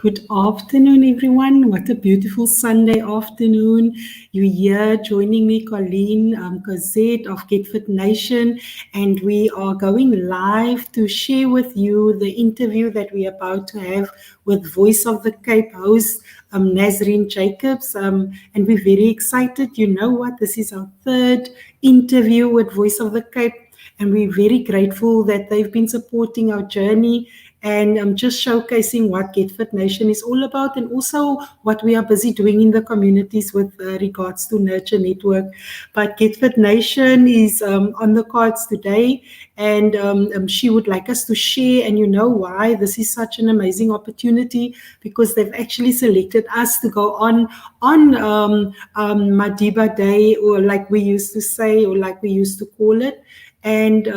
Good afternoon, everyone. What a beautiful Sunday afternoon. You're here joining me, Colleen Gazette of Get Fit Nation, and we are going live to share with you the interview that we're about to have with Voice of the Cape host, Nashreen Jacobs, and we're very excited. You know what? This is our third interview with Voice of the Cape, and we're very grateful that they've been supporting our journey and just showcasing what Get Fit Nation is all about, and also what we are busy doing in the communities with regards to Nurture Network. But Get Fit Nation is on the cards today, and she would like us to share, and you know why this is such an amazing opportunity, because they've actually selected us to go on Madiba Day, or like we used to say, or like we used to call it. And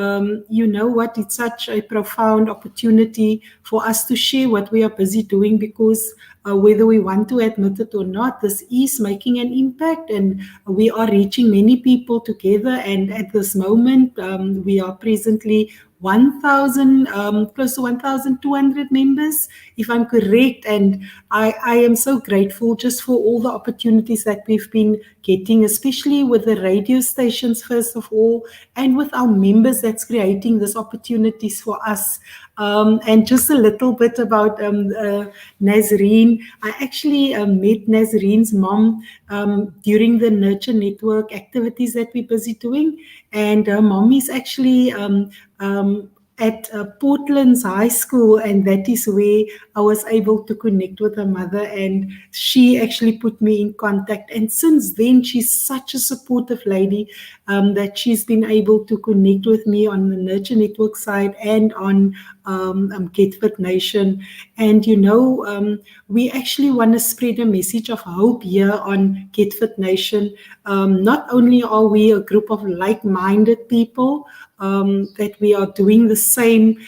you know what, it's such a profound opportunity for us to share what we are busy doing, because whether we want to admit it or not, this is making an impact, and we are reaching many people together. And at this moment, we are presently 1,000, close to 1,200 members, if I'm correct. And I am so grateful just for all the opportunities that we've been getting, especially with the radio stations, first of all, and with our members that's creating these opportunities for us. And just a little bit about Nashreen. I actually met Nashreen's mom during the Nurture Network activities that we're busy doing. And her mom is actually at Portland's high school, and that is where I was able to connect with her mother, and she actually put me in contact. And since then, she's such a supportive lady that she's been able to connect with me on the Nurture Network side and on Get Fit Nation. And you know, we actually want to spread a message of hope here on Get Fit Nation. Not only are we a group of like-minded people, that we are doing the same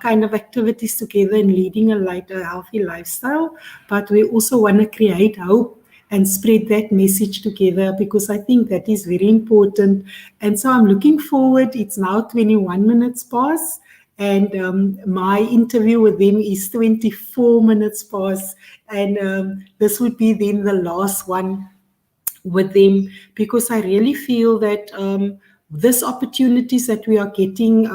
kind of activities together and leading a healthy lifestyle, but we also want to create hope and spread that message together, because I think that is very important. And so I'm looking forward. It's now 21 minutes past, and my interview with them is 24 minutes past, and this would be then the last one with them, because I really feel that this opportunities that we are getting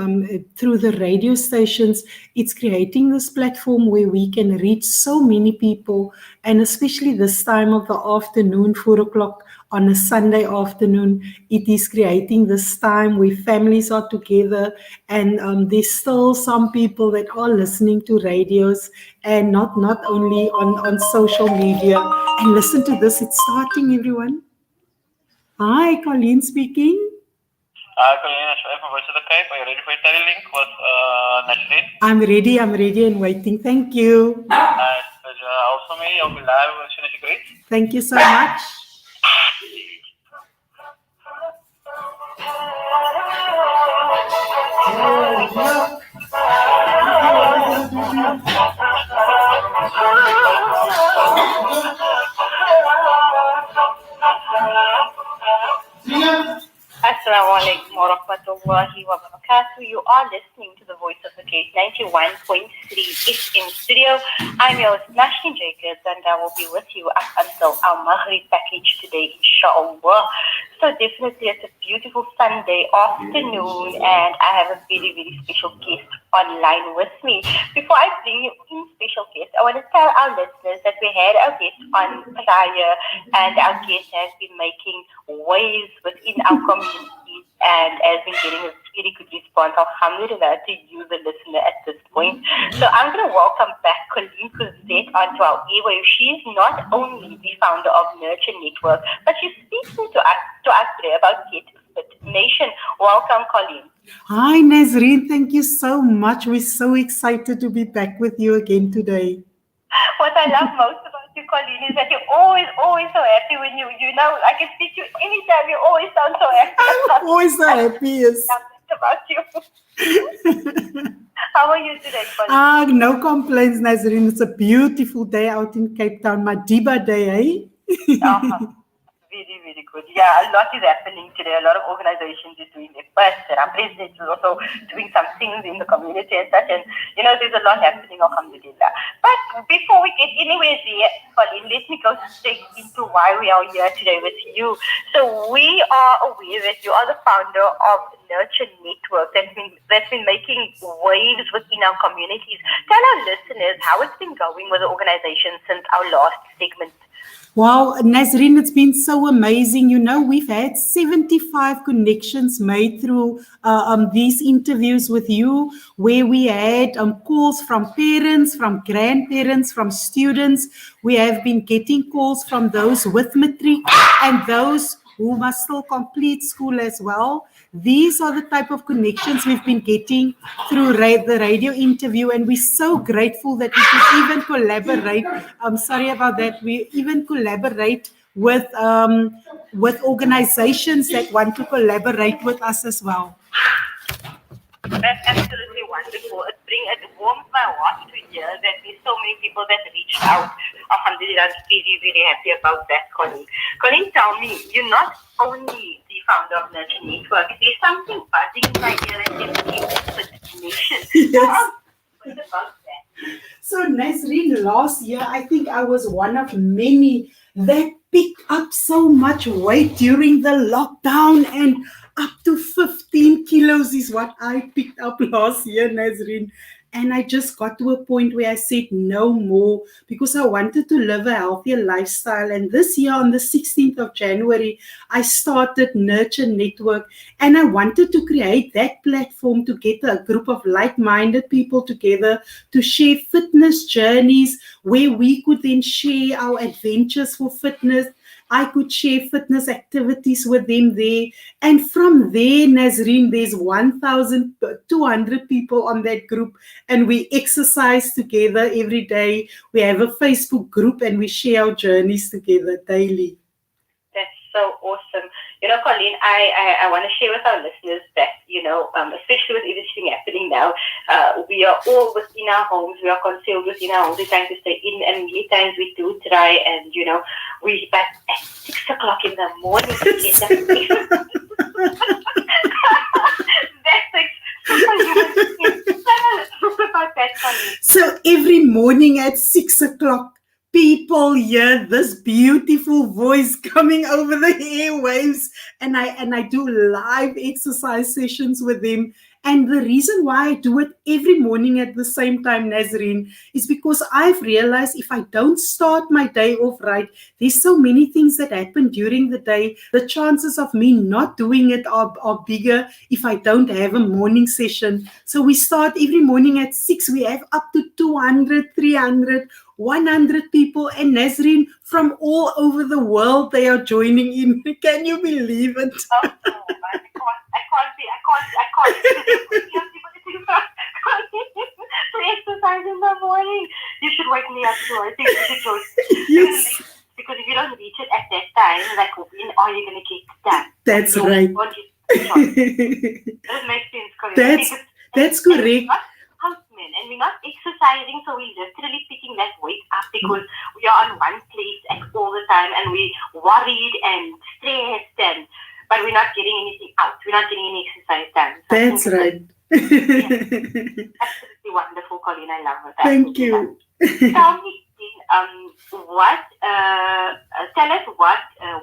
through the radio stations, it's creating this platform where we can reach so many people, and especially this time of the afternoon, 4 o'clock on a Sunday afternoon, it is creating this time where families are together, and there's still some people that are listening to radios, and not only on social media. And listen to this, it's starting, everyone. Hi, Colleen speaking. Colleen from Voice of the Cape. Are you ready for your study link with Nashreen? I'm ready and waiting. Thank you. Nice pleasure. Also me, I'll be live as soon as you agree. Thank you so much. Assalamu alaikum wa rahmatullahi wa barakatuh. You are listening to the Voice of the Cape 91.3 FM studio. I'm your host, Nashreen Jacobs, and I will be with you up until our Maghrib package today, inshallah. So definitely it's a beautiful Sunday afternoon, and I have a very, very special guest online with me. Before I bring you in special guest, I want to tell our listeners that we had our guest on prior, and our guest has been making waves within our community and has been getting a very good response, alhamdulillah, to you, the listener, at this point. So I'm going to welcome back Colleen Gazette onto our airwave. She is not only the founder of Nurture Network, but she's speaking to us today about Get Fit Nation. Welcome, Colleen. Hi, Nashreen. Thank you so much. We're so excited to be back with you again today. What I love most about you, Colleen, is that you're always so happy when you know, I can speak to you anytime. You always sound so happy. I'm always so happy, yes. About you. How are you today, Colleen? No complaints, Nashreen. It's a beautiful day out in Cape Town. Madiba Day, eh? Very, very good. Yeah, a lot is happening today. A lot of organizations is doing their best, and our president is also doing some things in the community and such. And, there's a lot happening, alhamdulillah. But before we get anywhere there, Colleen, let me go straight into why we are here today with you. So we are aware that you are the founder of Nurture Network that's been making waves within our communities. Tell our listeners how it's been going with the organization since our last segment. Wow, Nashreen, it's been so amazing. We've had 75 connections made through these interviews with you, where we had calls from parents, from grandparents, from students. We have been getting calls from those with matric and those who must still complete school as well. These are the type of connections we've been getting through the radio interview, and we're so grateful that we could even collaborate. I'm sorry about that. We even collaborate with organizations that want to collaborate with us as well. That's absolutely wonderful. It warms my heart to hear that there's so many people that reached out. Alhamdulillah, I'm very, very happy about that, Colleen. Colleen, tell me, you're not only the founder of Nurture Network, there's something buzzing in my ear that says nation. Yes. What about that? So, Nashreen, last year, I think I was one of many that picked up so much weight during the lockdown, and up to 15 kilos is what I picked up last year, Nashreen. And I just got to a point where I said no more, because I wanted to live a healthier lifestyle. And this year, on the 16th of January, I started Nurture Network, and I wanted to create that platform to get a group of like-minded people together to share fitness journeys, where we could then share our adventures for fitness. I could share fitness activities with them there. And from there, Nashreen, there's 1,200 people on that group, and we exercise together every day. We have a Facebook group, and we share our journeys together daily. That's so awesome. Colleen, I want to share with our listeners that, especially with everything happening now, we are all within our homes. We are concealed within our homes. We're trying to stay in, and many times we do try, and, but at 6 o'clock in the morning, we get that. So every morning at 6 o'clock, people hear this beautiful voice coming over the airwaves, and I do live exercise sessions with them. And the reason why I do it every morning at the same time, Nashreen, is because I've realized if I don't start my day off right, there's so many things that happen during the day. The chances of me not doing it are bigger if I don't have a morning session. So we start every morning at 6. We have up to 200, 300, 100 people, and Nashreen, from all over the world, they are joining in. Can you believe it? I can't. To exercise in the morning. You should wake me up too. I think you should join. Yes. Because if you don't reach it at that time, like, when are you going to get done? That's right. That makes sense, Colleen. That's correct. And we're not exercising, so we're literally picking that weight up because we are on one place all the time, and we're worried and stressed, but we're not getting anything out. We're not getting any exercise done. So that's right. Absolutely wonderful, Colleen. I love it. Thank you. Tell me, tell us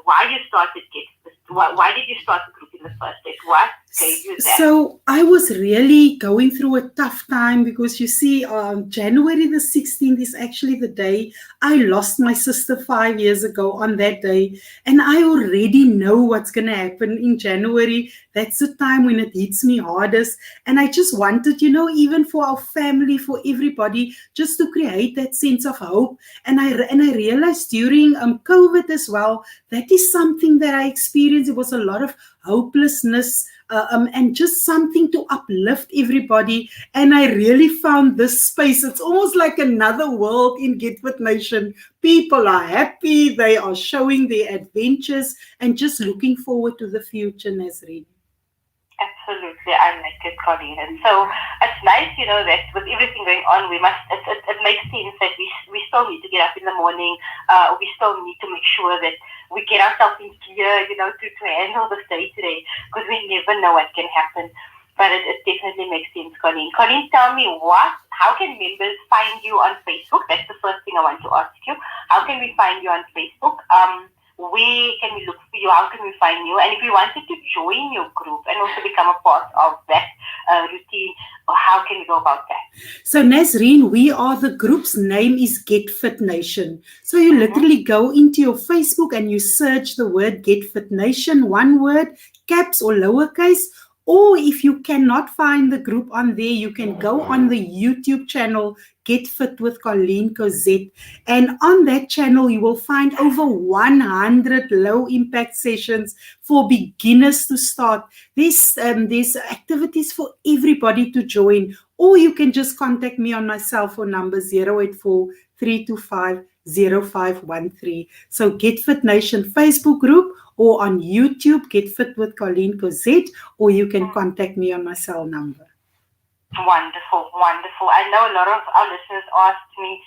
why you started GET. Why did you start the group in the first place? What gave you that? So I was really going through a tough time, because you see, January the 16th is actually the day I lost my sister 5 years ago on that day. And I already know what's going to happen in January. That's the time when it hits me hardest. And I just wanted, even for our family, for everybody, just to create that sense of hope. And I realized during COVID as well, that is something that I experienced. It was a lot of hopelessness, and just something to uplift everybody. And I really found this space. It's almost like another world in Get Fit Nation. People are happy. They are showing their adventures and just looking forward to the future, Nashreen. Absolutely, I like it, Colleen. And so it's nice, that with everything going on, it makes sense that we still need to get up in the morning. We still need to make sure that we get ourselves in gear, to handle the day today, because we never know what can happen. But it definitely makes sense, Colleen. Colleen, tell me how can members find you on Facebook? That's the first thing I want to ask you. How can we find you on Facebook? Where can we look for you? How can we find you? And if we wanted to join your group and also become a part of that routine, how can we go about that? So Nasreen, the group's name is Get Fit Nation. So you literally go into your Facebook and you search the word Get Fit Nation, one word, caps or lowercase. Or if you cannot find the group on there, you can go on the YouTube channel, Get Fit with Colleen Cosette. And on that channel, you will find over 100 low impact sessions for beginners to start. There's activities for everybody to join. Or you can just contact me on my cell phone number 084 325 0513. So Get Fit Nation Facebook group, or on YouTube, Get Fit with Colleen Cosette, or you can contact me on my cell number. Wonderful, wonderful. I know a lot of our listeners asked me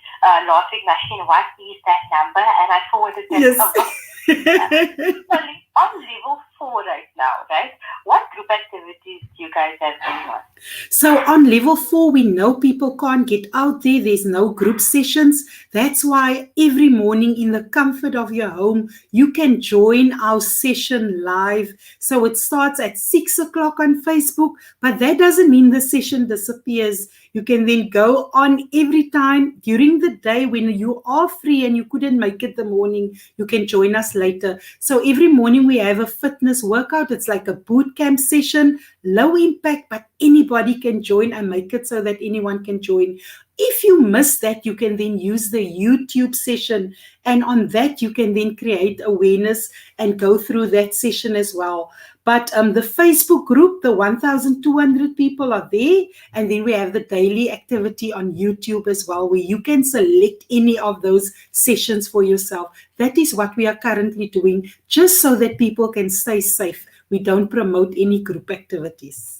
last week, Nashreen, what is that number? And I forwarded that number. On level 4 right now, right? What group activities do you guys have going on? So on level 4, we know people can't get out there. There's no group sessions. That's why every morning in the comfort of your home, you can join our session live. So it starts at 6 o'clock on Facebook, but that doesn't mean the session disappears. You can then go on every time during the day when you are free and you couldn't make it the morning, you can join us later. So every morning we have a fitness workout. It's like a boot camp session, low impact, but anybody can join and make it so that anyone can join. If you miss that, you can then use the YouTube session, and on that you can then create awareness and go through that session as well. But the Facebook group, the 1,200 people are there, and then we have the daily activity on YouTube as well, where you can select any of those sessions for yourself. That is what we are currently doing, just so that people can stay safe. We don't promote any group activities.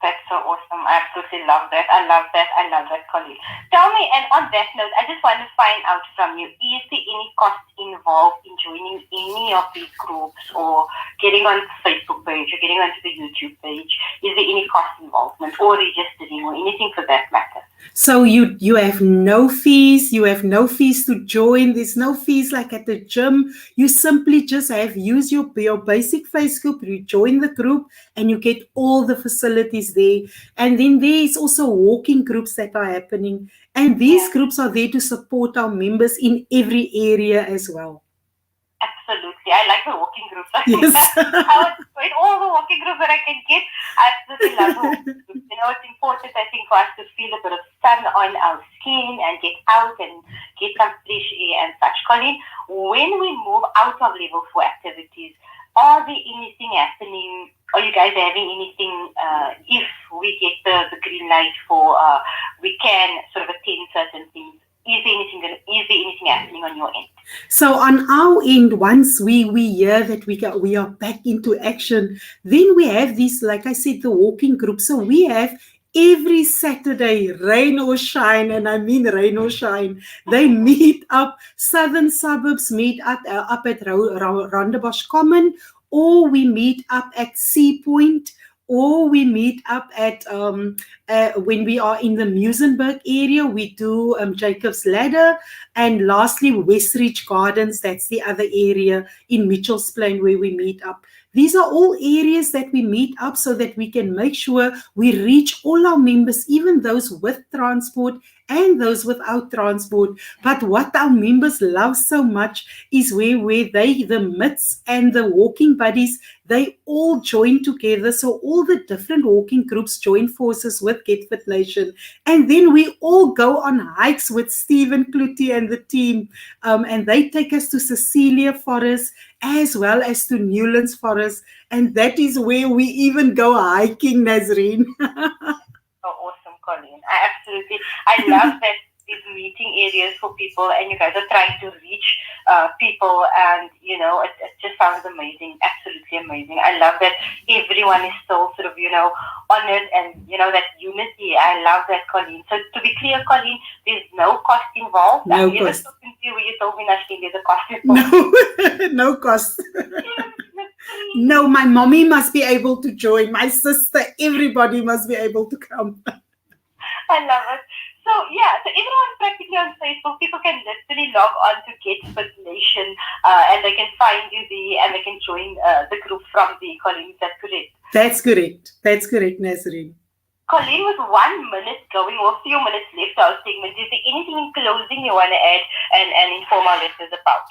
That's so awesome. I absolutely love that. I love that, Colleen. Tell me, and on that note, I just want to find out from you, is there any cost involved in joining any of these groups, or getting on the Facebook page, or getting onto the YouTube page? Is there any cost involvement, or registering, or anything for that matter? So you have no fees. You have no fees to join. There's no fees like at the gym. You simply just use your basic Facebook. You join the group and you get all the facilities there. And then there is also walking groups that are happening. And these groups are there to support our members in every area as well. Absolutely. I like the walking groups. Yes. I want to join all the walking groups that I can get. I absolutely love the walking groups. It's important, I think, for us to feel a bit of sun on our skin and get out and get some fresh air and such. Colleen, when we move out of level 4 activities, are there anything happening? Are you guys having anything, if we get the green light for, we can sort of attend certain things? Is there anything happening on your end? So on our end, once we hear that we are back into action, then we have this, like I said, the walking group. So we have every Saturday, rain or shine, and I mean rain or shine, they meet up. Southern Suburbs meet up at Rondebosch Common, or we meet up at Sea Point, or we meet up at when we are in the Muizenberg area, we do Jacob's Ladder, and lastly Westridge Gardens. That's the other area in Mitchell's Plain where we meet up. These are all areas that we meet up so that we can make sure we reach all our members, even those with transport and those without transport. But what our members love so much is where the MITs and the walking buddies, they all join together. So all the different walking groups join forces with Get Fit Nation. And then we all go on hikes with Stephen Kluti and the team. And they take us to Cecilia Forest as well as to Newlands Forest. And that is where we even go hiking, Nasreen. Oh, awesome, Colleen. I love that these meeting areas for people, and you guys are trying to reach people, and it just sounds amazing, absolutely amazing. I love that everyone is still sort of honored, and that unity. I love that, Colleen. So to be clear, Colleen, there's no cost involved. No I've never cost. spoken to you where you told me, Nashreen, there's a cost involved. No, no cost. No, my mommy must be able to join. My sister, everybody must be able to come. I love it. So everyone practically on Facebook, people can literally log on to GetFitNation, and they can find you there, and they can join the group from the Colleen. Is that correct? That's correct. That's correct, Nashreen. Colleen, with 1 minute going, or a few minutes left to our segment, is there anything in closing you want to add and inform our listeners about?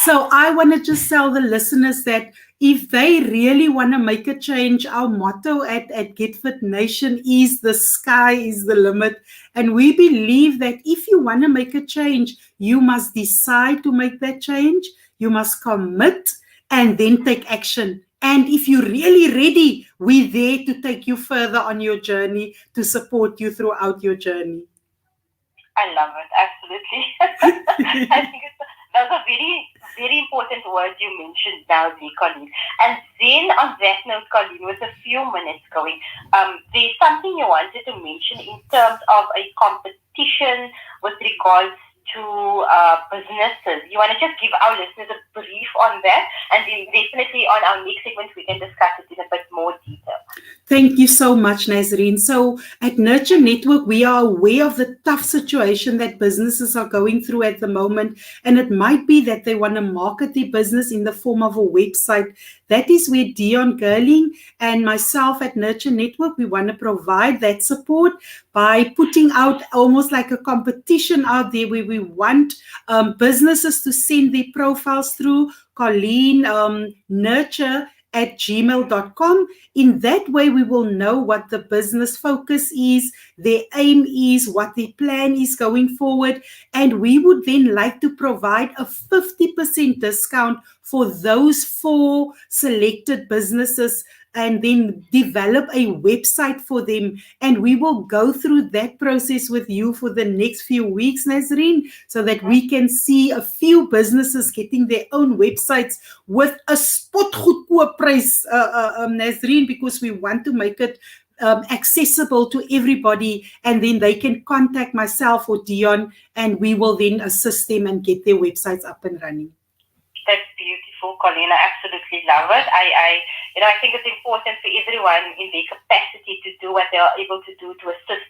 So I want to just tell the listeners that if they really want to make a change, our motto at GetFitNation is the sky is the limit. And we believe that if you want to make a change, you must decide to make that change. You must commit and then take action. And if you're really ready, we're there to take you further on your journey, to support you throughout your journey. I love it, absolutely. I think those are very, very important words you mentioned now, Colleen. And then on that note, Colleen, with a few minutes going, there's something you wanted to mention in terms of a competition with regards to businesses. You want to just give our listeners a brief on that, and then definitely on our next segment we can discuss it in a bit more detail. Thank you so much, Nashreen. So at Nurture Network, we are aware of the tough situation that businesses are going through at the moment. And it might be that they want to market their business in the form of a website. That is where Dion Gerling and myself at Nurture Network, we want to provide that support by putting out almost like a competition out there where we want businesses to send their profiles through Colleen Nurture at gmail.com. In that way, we will know what the business focus is, their aim is, what their plan is going forward. And we would then like to provide a 50% discount for those 4 selected businesses, and then develop a website for them. And we will go through that process with you for the next few weeks, Nashreen, so that we can see a few businesses getting their own websites with a spotgoedkoop price, Nashreen, because we want to make it accessible to everybody, and then they can contact myself or Dion, and we will then assist them and get their websites up and running. That's beautiful, Colleen. I absolutely love it. I think it's important for everyone in their capacity to do what they are able to do to assist,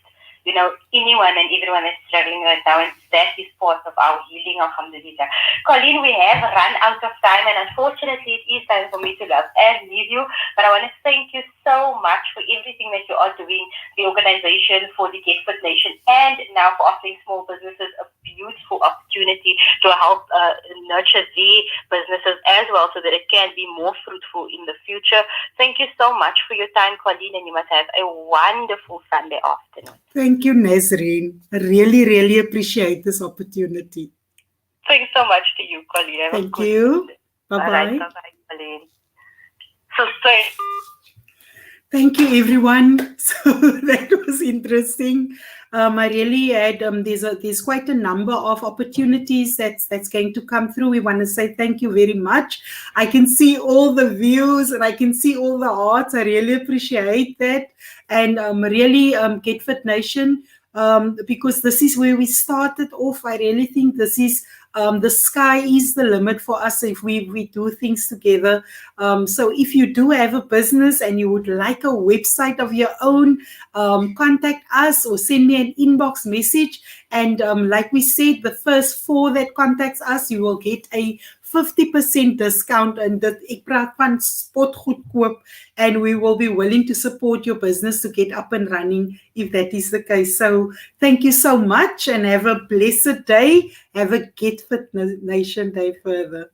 anyone and everyone that's struggling right now, and that is part of our healing, alhamdulillah. Colleen, we have run out of time, and unfortunately it is time for me to love and leave you, but I want to thank you so much for everything that you are doing, the organization, for the GetFitNation, and now for offering small businesses a beautiful opportunity to help nurture their businesses as well, so that it can be more fruitful in the future. Thank you so much for your time, Colleen, and you must have a wonderful Sunday afternoon. Thank you, Nashreen. I really, really appreciate this opportunity. Thanks so much to you, Colleen. Thank you. Bye-bye. All right, bye-bye, Colleen. So straight. Thank you, everyone. So that was interesting. I really had, there's quite a number of opportunities that's going to come through. We want to say thank you very much. I can see all the views and I can see all the hearts. I really appreciate that. And really, GetFitNation, because this is where we started off. I really think this is the sky is the limit for us if we do things together. So if you do have a business and you would like a website of your own, contact us or send me an inbox message. And like we said, the first 4 that contacts us, you will get a 50% discount, and dat ek praat van spotgoedkoop, and we will be willing to support your business to get up and running if that is the case. So thank you so much and have a blessed day. Have a GetFitNation day further.